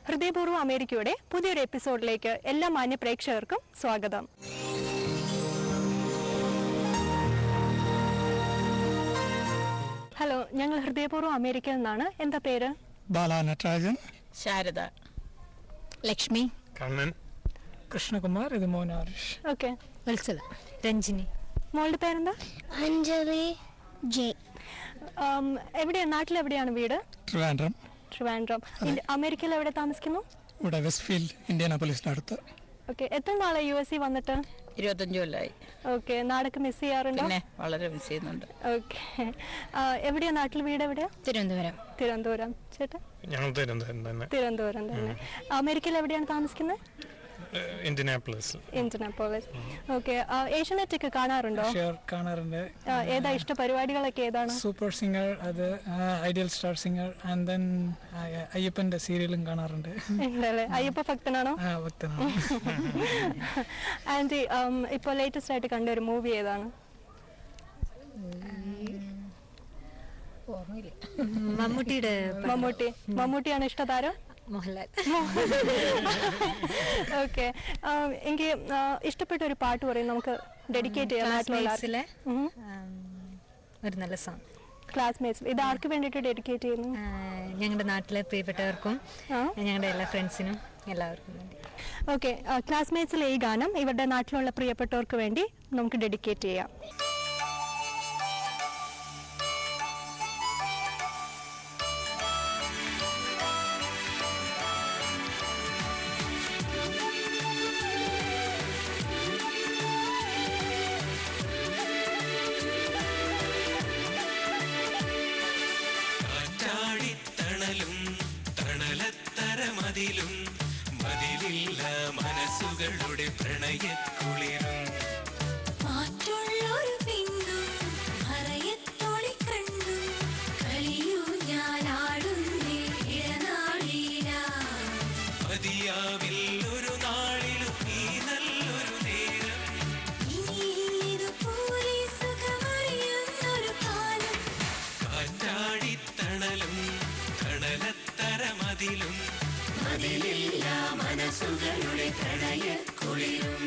ഹൃദയപൂർവ്വം അമേരിക്കയുടെ പുതിയൊരു എപ്പിസോഡിലേക്ക് എല്ലാ മാന്യ പ്രേക്ഷകർക്കും സ്വാഗതം. ഹലോ, ഞങ്ങൾ ഹൃദയപൂർവ്വം അമേരിക്കയിൽ നിന്നാണ്. എന്താ പേര്? ബാല നട്രാജൻ, ശാരദ, ലക്ഷ്മി, കണ്ണൻ, കൃഷ്ണകുമാർ, ഇത് മോനാരിഷ്. ഓക്കെ. വത്സല, രഞ്ജിനി. മോളുടെ പേരെന്താ? അഞ്ജലി ജെ. നാട്ടിലെവിടെയാണ് വീട്? ട്രിവാൻഡ്രം. ട്രിവാൻഡ്രം. അമേരിക്കയിൽ എവിടെ താമസിക്കുന്നു? ഇവിടെ വെസ്റ്റ്ഫീൽഡ്, ഇന്ത്യാനാപോളിസിനടുത്ത്. ഓക്കെ. എത്ര നാളായി US വന്നിട്ട്? 25 കൊല്ലമായി. ഓക്കെ. നാടൊക്കെ മിസ് ചെയ്യാറുണ്ടോ? പിന്നെ വളരെ മിസ് ചെയ്യുന്നുണ്ട്. ഓക്കെ. എവിടെയാ നാട്ടിൽ വീട്? എവിടെയാ? തിരുവനന്തപുരം. തിരുവനന്തപുരം. ചേട്ടാ? ഞങ്ങൾ തിരുവനന്തപുരം തന്നെ. അമേരിക്കയിൽ എവിടെയാണ് താമസിക്കുന്നത്? ഇന്ത്യനാപോളിസ്. ഓക്കെ. ഏഷ്യാനെറ്റ് ഒക്കെ കാണാറുണ്ടോ? കാണാറുണ്ട്. ഏതാ ഇഷ്ട പരിപാടികളൊക്കെ ഏതാണ്? സൂപ്പർ സിംഗർ, അത് ideal star singer, and then അയ്യപ്പന്റെ സീരിയലും കാണാറുണ്ട്. അയ്യപ്പ ഭക്തനാണോ? ഭക്തനാണ്. ആൻഡ് ഇപ്പൊ ലേറ്റസ്റ്റ് ആയിട്ട് കണ്ട ഒരു മൂവി ഏതാണ്? മമ്മൂട്ടിയാണ് ഇഷ്ടതാരം? മോഹൻലാൽ. ഓക്കെ. എനിക്ക് ഇഷ്ടപ്പെട്ട ഒരു പാട്ട് പറയും, നമുക്ക് ഡെഡിക്കേറ്റ് ചെയ്യാൻ. ഒരു നല്ല സോങ്, ക്ലാസ്മേറ്റ്സ്. ഇത് ആർക്ക് വേണ്ടിയിട്ട് ഡെഡിക്കേറ്റ് ചെയ്യുന്നു? ഞങ്ങളുടെ നാട്ടിലെ പ്രിയപ്പെട്ടവർക്കും ഞങ്ങളുടെ എല്ലാ ഫ്രണ്ട്സിനും എല്ലാവർക്കും വേണ്ടി. ഓക്കെ. ക്ലാസ്മേറ്റ്സിലെ ഈ ഗാനം ഇവരുടെ നാട്ടിലുള്ള പ്രിയപ്പെട്ടവർക്ക് വേണ്ടി നമുക്ക് ഡെഡിക്കേറ്റ് ചെയ്യാം. മതിലില്ല മനസ്സുകളുടെ പ്രണയക്കുളിരും മാറ്റുള്ളൊരു പിന്നും മറയത്തോളി കണ്ടും കളിയൂ ഞാനാടുന്നേ ഇടനാളില മതിയാവിൽ ഒരു നാളിലും നീ നല്ലൊരു നേരം ഇനിയിതുപോലെ സുഖമറിയുന്നൊരു കാലം കാറ്റാടിത്തണലും തണലത്തരമതിലും മതിലില്ല മനസ്സുകളുടെ പ്രണയക്കുളിരും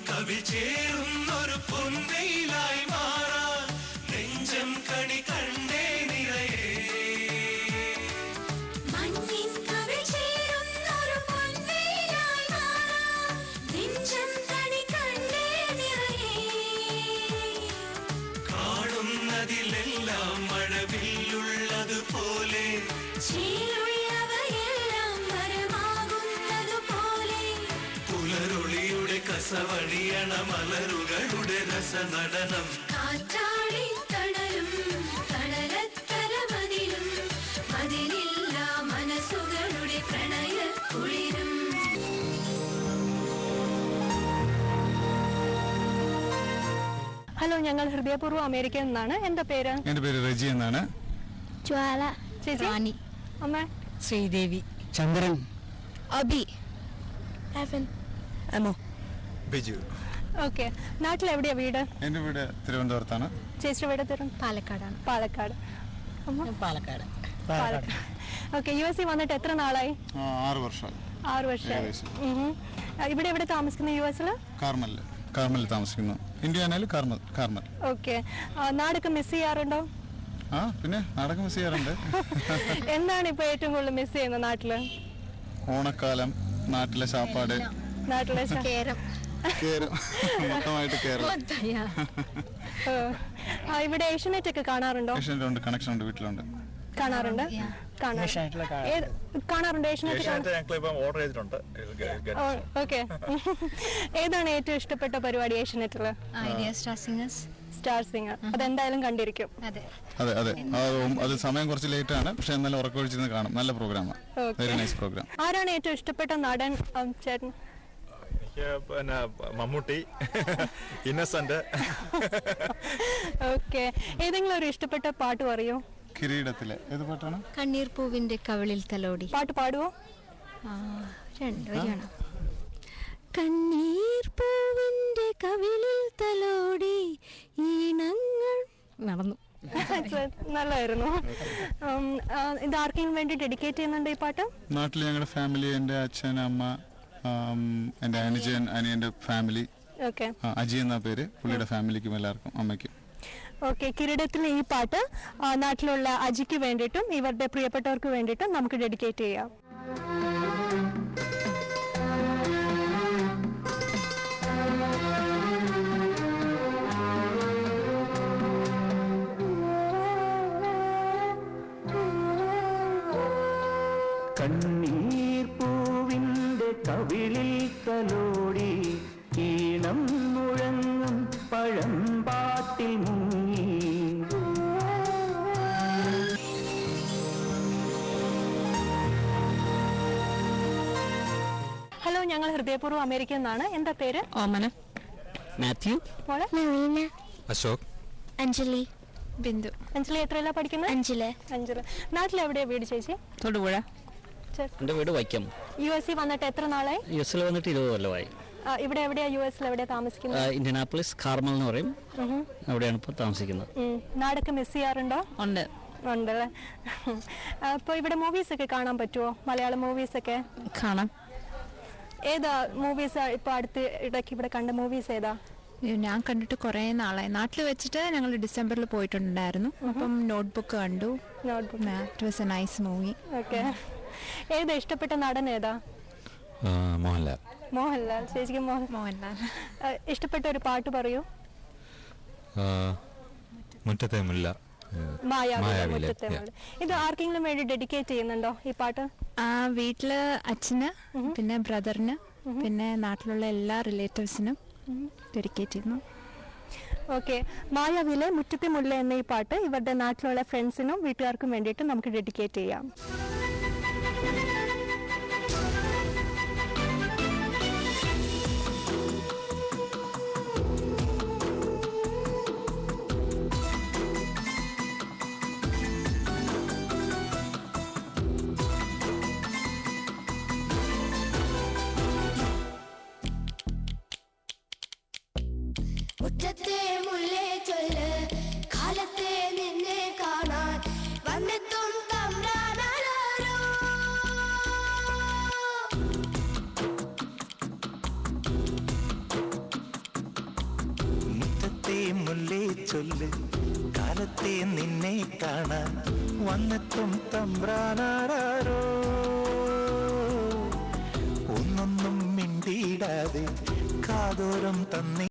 കവിൾ ചേരുന്നൊരു പൊൻവെയിലായി മാറാൻ നെഞ്ചം കണി കണ്ടേ നിറയേ മഞ്ഞിൻ കവിൾ ചേരുന്നൊരു പൊൻവെയിലായി മാറാൻ നെഞ്ചം കണി കണ്ടേ നിറയേ കാണുന്നതിലെല്ലാം മഴവില്ലുള്ളതുപോലെ പുലരൊളിയുടെ കസവണിയണ മലരുകളുടെ രസനടനം കാറ്റാടിത്തണലും തണലത്തരമതിലും മതിലില്ല മനസ്സുകളുടെ പ്രണയക്കുളിരും. ഹലോ, ഞങ്ങൾ ഹൃദയപൂർവ്വം അമേരിക്കയിൽ നിന്നാണ്. എന്താ പേര്? എന്റെ പേര് റജി എന്നാണ്. ജ്വാല. ചേച്ചി? അമ്മ? ശ്രീദേവി. ചന്ദ്രൻ. അബി. ബിജു. ഓക്കെ. നാട്ടിലെവിടെയാ വീട്? എന്റെ വീട് തിരുവനന്തപുരത്താണ്. ചേച്ചിയുടെ വീട്? പാലക്കാടാണ്. പാലക്കാട്. പാലക്കാട്. ഓക്കെ. US വന്നിട്ട് എത്ര നാളായി? 6 വർഷം. 6 വർഷമായി. ഇവിടെ എവിടെ താമസിക്കുന്നു US? കാർമൽ താമസിക്കുന്നു. ഇന്ത്യാനയിൽ കാർമൽ. ഓക്കെ. നാടൊക്കെ മിസ് ചെയ്യാറുണ്ടോ? പിന്നെ നാടൊക്കെ മിസ് ചെയ്യാറുണ്ട്. എന്താണ് ഇപ്പൊ ഏറ്റവും കൂടുതൽ മിസ് ചെയ്യുന്നത് നാട്ടില്? ഓണക്കാലം, നാട്ടിലെ സാപ്പാട്, നാട്ടിലെ മൊത്തമായിട്ട് കേരളം. ഇവിടെ ഏഷ്യാനെറ്റ് ഒക്കെ കാണാറുണ്ടോ? ഏഷ്യാനെറ്റ് ഉണ്ട്, കണക്ഷൻ ഉണ്ട്, വീട്ടിലുണ്ട്. കാണാറുണ്ട്. ഓക്കെ. ഏതാണ് ഏറ്റവും ഇഷ്ടപ്പെട്ട പരിപാടി ഏഷ്യാനെറ്റില്? Star singer. അതെന്തായാലും കണ്ടിരിക്കും. അതെ അതെ, അത് സമയം കുറച്ച് ലേറ്റ് ആണ്, പക്ഷെ എന്നാലും ഉറക്കൊഴിച്ചിരുന്ന് കാണും. നല്ല പ്രോഗ്രാമാണ്, വെരി നൈസ് പ്രോഗ്രാം. ആരാണ് ഏറ്റവും ഇഷ്ടപ്പെട്ട നടൻ ചേട്ടൻ? എനിക്ക് പിന്നെ മമ്മൂട്ടി, ഇന്നസെന്റ്. ഓക്കെ, ഏതെങ്കിലും ഒരു ഇഷ്ടപ്പെട്ട പാട്ട് പറയോ? കിരീടത്തിലെ ഏത് പാട്ടാണ്? കണ്ണീർ പൂവിന്റെ കവിളിൽ തലോടി. പാട്ട് പാടുവോ? രണ്ടുപേരാണ്. കണ്ണീർ പൂവിന്റെ കവിളിൽ തലോടി ഈണങ്ങൾ നടന്നു. നല്ലായിരുന്നു. ഇത് ആർക്കെങ്കിലും വേണ്ടി ഡെഡിക്കേറ്റ് ചെയ്യുന്നുണ്ട് ഈ പാട്ട്? നാട്ടിൽ ഞങ്ങളുടെ ഫാമിലി, എൻ്റെ അച്ഛൻ, അമ്മ, എൻ്റെ അനുജൻ, അനിയൻ്റെ ഫാമിലി. ഓക്കെ, അജി എന്ന പേര്, പുള്ളിയുടെ ഫാമിലിക്കും എല്ലാവർക്കും, അമ്മയ്ക്കും. ഓക്കെ, കിരീടത്തിലെ ഈ പാട്ട് നാട്ടിലുള്ള അജിക്ക് വേണ്ടിയിട്ടും ഇവരുടെ പ്രിയപ്പെട്ടവർക്ക് വേണ്ടിയിട്ടും നമുക്ക് ഡെഡിക്കേറ്റ് ചെയ്യാം. കണ്ണീർ പൂവിൻ്റെ കവിളിൽ തലോടി ഈണം മുഴങ്ങും പഴമ്പാട്ടിൽ മുങ്ങി. ഹലോ, ഞങ്ങൾ ഹൃദയപൂർവ്വം അമേരിക്കയിൽ നിന്നാണ്. എന്താ പേര്? ഓമന. മാത്യു. മോളെ? നവീന. അശോക്. അഞ്ജലി. ബിന്ദു. അഞ്ജലി എത്രയല്ല പഠിക്കുന്നത്? അഞ്ചില്. നാട്ടിലെവിടെയാ വീട് ചേച്ചി? തൊടുപുഴ. എൻ്റെ വീട് വൈക്കം. US വന്നിട്ട് എത്ര നാളായി? US വന്നിട്ട് 20 കൊല്ലമായി. ഇവിടെ എവിടെയാ US എവിടെയാ താമസിക്കുന്നത്? ഇന്ത്യനാpolis കാർമൽ എന്ന് പറയും, അവിടെയാണ് ഇപ്പോൾ താമസിക്കുന്നത്. നാടൊക്കെ മിസ് ചെയ്യാറുണ്ടോ? ഉണ്ടല്ലേ. അപ്പോൾ ഇവിടെ മൂവീസ് ഒക്കെ കാണാൻ പറ്റുമോ? മലയാളം മൂവീസ് ഒക്കെ കാണാം. ഏതാ മൂവീസ് ഇപ്പൊ അടുത്ത് ഇടയ്ക്ക് ഇവിടെ കണ്ട മൂവീസ് ഏതാ? ഞാൻ കണ്ടിട്ട് കുറേ നാളായി. നാട്ടിൽ വെച്ചിട്ട് ഞങ്ങൾ ഡിസംബറിൽ പോയിട്ടുണ്ടായിരുന്നു. അപ്പം നോട്ട്ബുക്ക് കണ്ടു. It was A nice movie. Okay, ഏതാ ഇഷ്ടപ്പെട്ട നടൻ ഏതാ? മോഹൻലാൽ. മോഹൻലാൽ. ചേച്ചിക്ക് മോഹൻലാൽ. ഇഷ്ടപ്പെട്ട ഒരു പാട്ട് പറയൂ. മുറ്റത്തെ മുല്ല. മായാവിലെ. ഇത് ആർക്കെങ്കിലും വേണ്ടി ഡെഡിക്കേറ്റ് ചെയ്യുന്നുണ്ടോ ഈ പാട്ട്? വീട്ടില് അച്ഛന്, പിന്നെ ബ്രദറിന്, പിന്നെ നാട്ടിലുള്ള എല്ലാ റിലേറ്റീവ്സിനും ഡെഡിക്കേറ്റ് ചെയ്യുന്നു. ഓക്കെ, മായാവിലെ മുറ്റത്തെ മുല്ല എന്ന ഈ പാട്ട് ഇവരുടെ നാട്ടിലുള്ള ഫ്രണ്ട്സിനും വീട്ടുകാർക്കും വേണ്ടിയിട്ട് നമുക്ക് ഡെഡിക്കേറ്റ് ചെയ്യാം. മുറ്റത്തെ മുല്ലേ ചൊല്ല്, കാലത്തെ നിന്നെ കാണാൻ വന്നെത്തും തമ്പ്രാനാരോ. മുറ്റത്തെ മുല്ലേ ചൊല്ല്, കാലത്തെ നിന്നെ കാണാൻ വന്നെത്തും തമ്പ്രാനാരോ. ഒന്നൊന്നും മിണ്ടിയിടാതെ കാതോരം തന്നെ